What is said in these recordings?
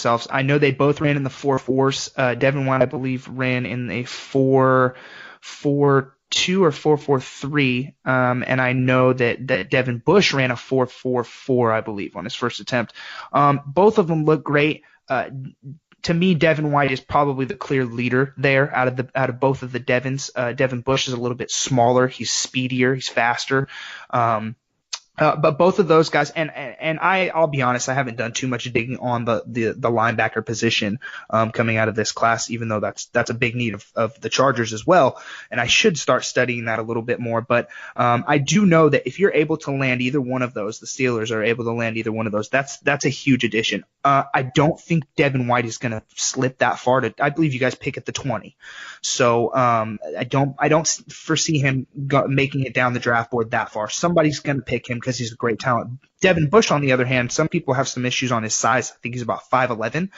themselves. I know they both ran in the 4.4s. Devin White, I believe, ran in a 4.4.2 or 4.4.3, and I know that Devin Bush ran a 4.4.4, I believe, on his first attempt. Both of them look great. To me, Devin White is probably the clear leader there out of both of the Devins. Devin Bush is a little bit smaller. He's speedier. He's faster. But both of those guys, and I'll be honest, I haven't done too much digging on the linebacker position coming out of this class, even though that's a big need of the Chargers as well, and I should start studying that a little bit more. But I do know that if you're able to land either one of those, the Steelers are able to land either one of those. That's a huge addition. I don't think Devin White is going to slip that far. I believe you guys pick at the 20, so I don't foresee him making it down the draft board that far. Somebody's going to pick him because he's a great talent. Devin Bush, on the other hand, some people have some issues on his size. I think he's about 5'11",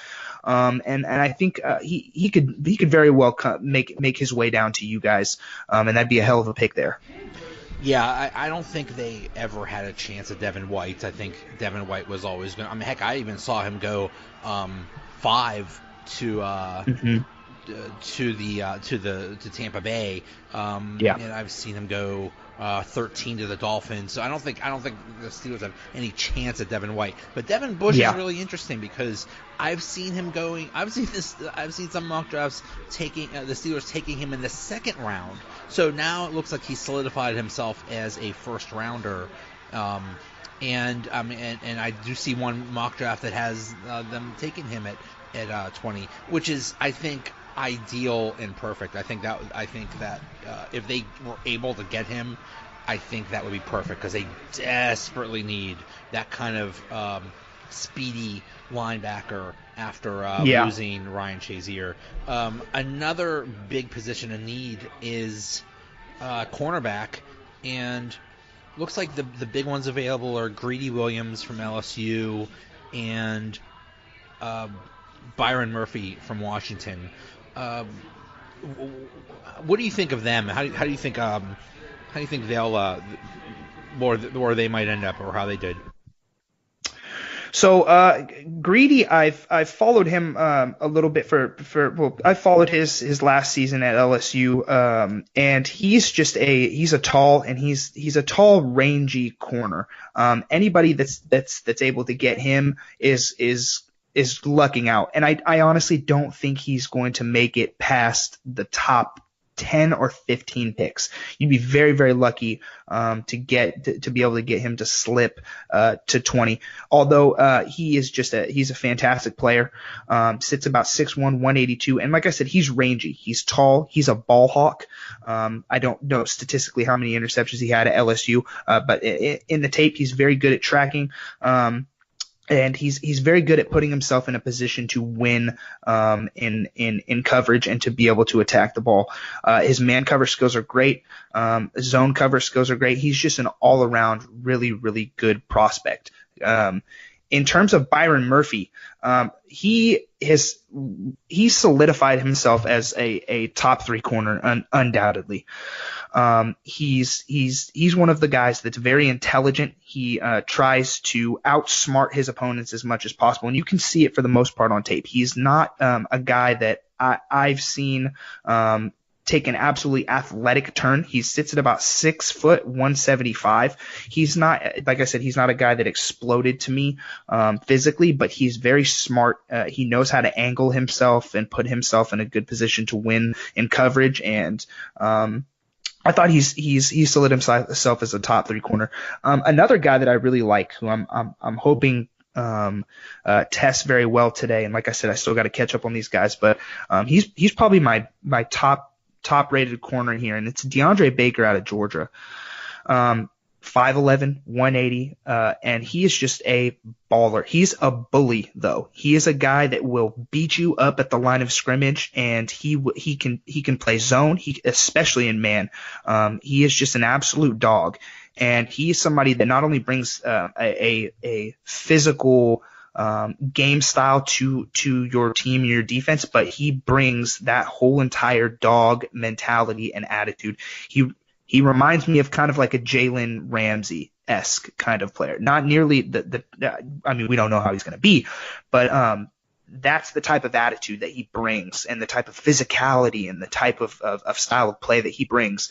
and I think he could very well make his way down to you guys, and that'd be a hell of a pick there. Yeah, I don't think they ever had a chance at Devin White. I think Devin White was always going to – I mean, heck, I even saw him go 5 to Tampa Bay. And I've seen him go 13 to the Dolphins. So I don't think the Steelers have any chance at Devin White. But Devin Bush is really interesting because I've seen him going. I've seen some mock drafts taking the Steelers taking him in the second round. So now it looks like he solidified himself as a first rounder. And I do see one mock draft that has them taking him at 20, which is, I think, ideal and perfect. I think that if they were able to get him, I think that would be perfect because they desperately need that kind of speedy linebacker after losing Ryan Shazier. Another big position of need is cornerback, and looks like the big ones available are Greedy Williams from LSU and Byron Murphy from Washington. What do you think of them? How do you think they'll where they might end up or how they did? So Greedy, I've followed him a little bit I followed his last season at LSU, and he's a tall, rangy corner. Anybody that's able to get him is lucking out, and I honestly don't think he's going to make it past the top 10 or 15 picks. You'd be very, very lucky to be able to get him to slip to 20. Although he's a fantastic player. Sits about 6'1", 182, and like I said, he's rangy. He's tall. He's a ball hawk. I don't know statistically how many interceptions he had at LSU, but in the tape, he's very good at tracking. And he's very good at putting himself in a position to win in coverage and to be able to attack the ball. His man cover skills are great. Zone cover skills are great. He's just an all-around really, really good prospect. In terms of Byron Murphy, he solidified himself as a top 3 corner undoubtedly. He's one of the guys that's very intelligent. He tries to outsmart his opponents as much as possible, and you can see it for the most part on tape. He's not a guy that I've seen take an absolutely athletic turn. He sits at about 6 foot 175. He's not, like I said, he's not a guy that exploded to me physically, but he's very smart. He knows how to angle himself and put himself in a good position to win in coverage, and I thought he solidified himself as a top 3 corner. Another guy that I really like, who I'm hoping tests very well today, and like I said, I still got to catch up on these guys, but he's probably my top rated corner here, and it's DeAndre Baker out of Georgia. 5'11", 180, and he is just a baller. He's a bully, though. He is a guy that will beat you up at the line of scrimmage, and he can play zone, especially in man. He is just an absolute dog, and he is somebody that not only brings a physical game style to your team and your defense, but he brings that whole entire dog mentality and attitude. He reminds me of kind of like a Jalen Ramsey-esque kind of player. Not nearly I mean, we don't know how he's going to be, but that's the type of attitude that he brings and the type of physicality and the type of style of play that he brings.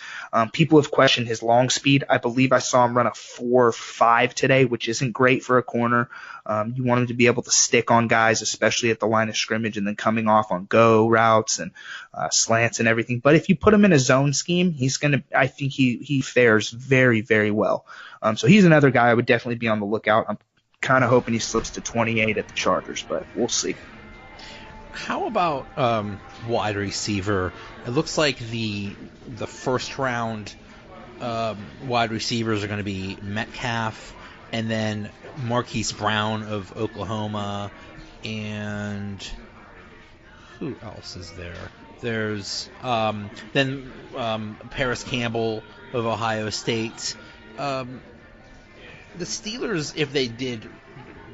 People have questioned his long speed. I believe I saw him run a 4.5 today, which isn't great for a corner. You want him to be able to stick on guys, especially at the line of scrimmage, and then coming off on go routes and slants and everything. But if you put him in a zone scheme, I think he fares very, very well. So he's another guy I would definitely be on the lookout. I'm kind of hoping he slips to 28 at the Chargers, but we'll see. How about wide receiver? It looks like the first round wide receivers are going to be Metcalf, and then Marquise Brown of Oklahoma, and who else is there? There's then Paris Campbell of Ohio State. The Steelers, if they did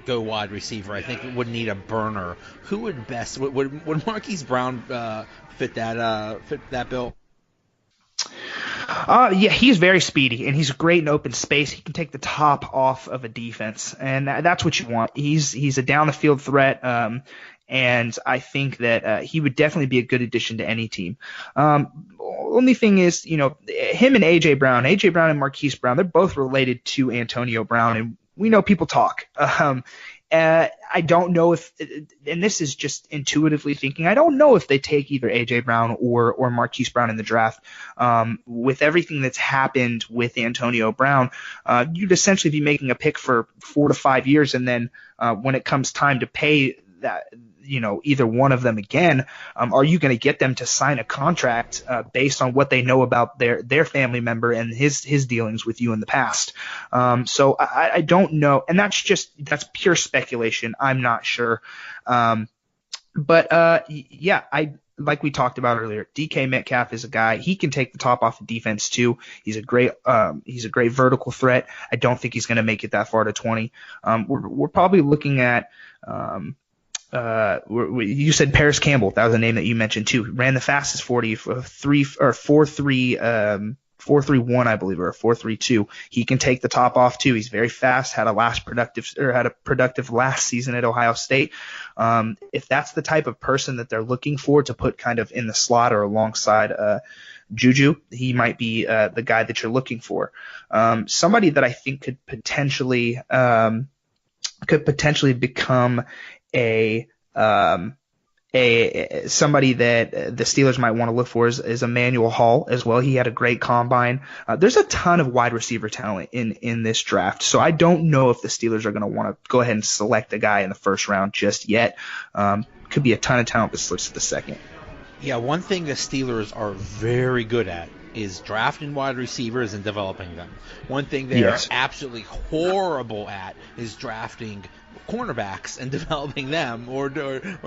go wide receiver, I think would need a burner. Who would best? Would Marquise Brown fit that bill? Yeah, he's very speedy, and he's great in open space. He can take the top off of a defense, and that's what you want. He's a down the field threat, and I think that he would definitely be a good addition to any team. Only thing is, him and A.J. Brown and Marquise Brown, they're both related to Antonio Brown, and we know people talk. I don't know if, and this is just intuitively thinking, I don't know if they take either A.J. Brown or Marquise Brown in the draft. With everything that's happened with Antonio Brown, you'd essentially be making a pick for 4 to 5 years, and then when it comes time to pay that, either one of them again, are you going to get them to sign a contract based on what they know about their family member and his dealings with you in the past? So I don't know, and that's pure speculation. I'm not sure, but like we talked about earlier, DK Metcalf is a guy. He can take the top off the defense too. He's a great vertical threat. I don't think he's going to make it that far to 20. We're probably looking at. You said Paris Campbell. That was a name that you mentioned too. Ran the fastest 4.31, I believe, or a 4.32. He can take the top off too. He's very fast. Had a productive last season at Ohio State. If that's the type of person that they're looking for to put kind of in the slot or alongside Juju, he might be the guy that you're looking for. Somebody that I think could potentially become somebody that the Steelers might want to look for is Emmanuel Hall as well. He had a great combine. There's a ton of wide receiver talent in this draft, so I don't know if the Steelers are going to want to go ahead and select a guy in the first round just yet. Could be a ton of talent that slips to the second. Yeah, one thing the Steelers are very good at is drafting wide receivers and developing them. One thing they're absolutely horrible at is drafting cornerbacks and developing them, or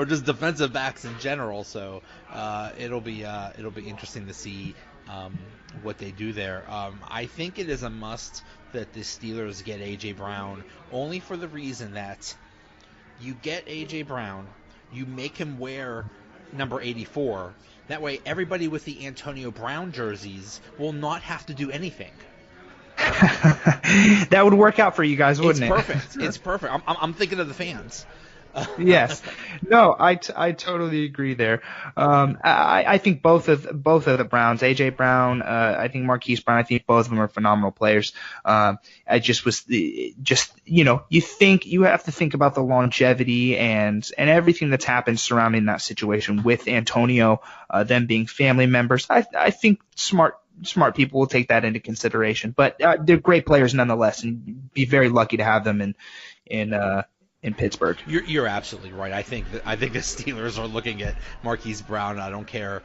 just defensive backs in general. So it'll be interesting to see what they do there. I think it is a must that the Steelers get A.J. Brown, only for the reason that you get A.J. Brown, you make him wear number 84. That way everybody with the Antonio Brown jerseys will not have to do anything. That would work out for you guys, wouldn't it? It's perfect. I'm thinking of the fans. Yes. No, I totally agree there. I think both of the Browns, AJ Brown, I think Marquise Brown, I think both of them are phenomenal players. You have to think about the longevity and everything that's happened surrounding that situation with Antonio, them being family members. I think smart people will take that into consideration, but they're great players nonetheless, and be very lucky to have them in Pittsburgh. You're absolutely right. I think the Steelers are looking at Marquise Brown. I don't care,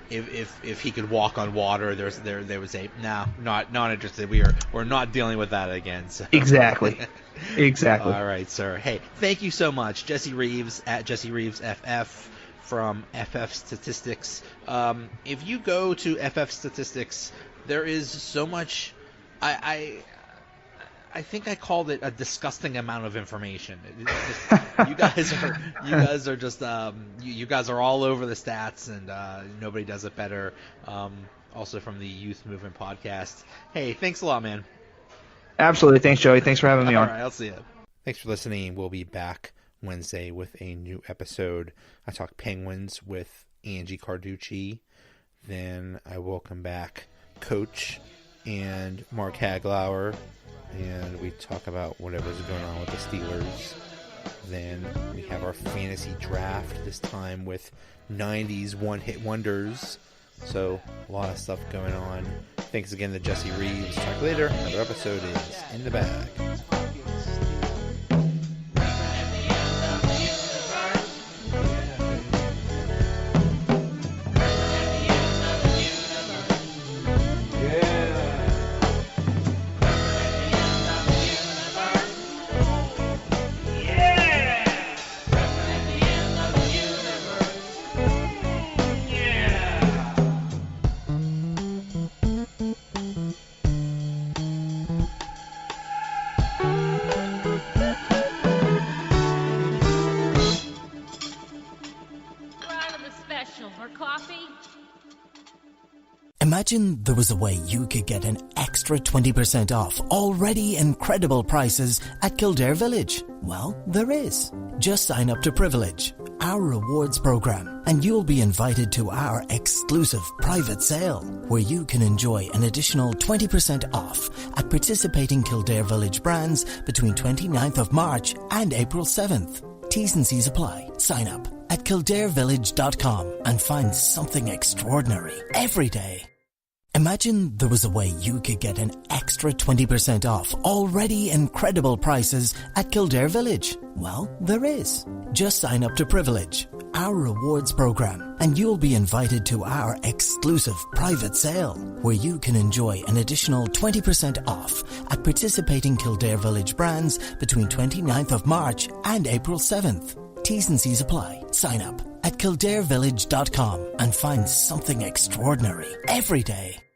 if he could walk on water. They would say, no, not interested. We're not dealing with that again. So. Exactly. All right, sir. Hey, thank you so much, Jesse Reeves at Jesse Reeves FF from FF Statistics. If you go to FF Statistics, there is so much. I think I called it a disgusting amount of information. You guys are just you guys are all over the stats, and nobody does it better. Also from the Youth Movement podcast. Hey, thanks a lot, man. Absolutely. Thanks, Joey. Thanks for having me on. All right, I'll see you. Thanks for listening. We'll be back Wednesday with a new episode. I talk Penguins with Angie Carducci. Then I welcome back Coach and Mark Haglauer, and we talk about whatever's going on with the Steelers. Then we have our fantasy draft, this time with 90s one-hit wonders. So a lot of stuff going on. Thanks again to Jesse Reeves. Talk later. Another episode is in the bag. Imagine there was a way you could get an extra 20% off already incredible prices at Kildare Village. Well, there is. Just sign up to Privilege, our rewards program, and you'll be invited to our exclusive private sale, where you can enjoy an additional 20% off at participating Kildare Village brands between 29th of March and April 7th. T's and C's apply. Sign up at kildarevillage.com and find something extraordinary every day. Imagine there was a way you could get an extra 20% off already incredible prices at Kildare Village. Well, there is. Just sign up to Privilege, our rewards program, and you'll be invited to our exclusive private sale, where you can enjoy an additional 20% off at participating Kildare Village brands between 29th of March and April 7th. T's and C's apply. Sign up at kildarevillage.com and find something extraordinary every day.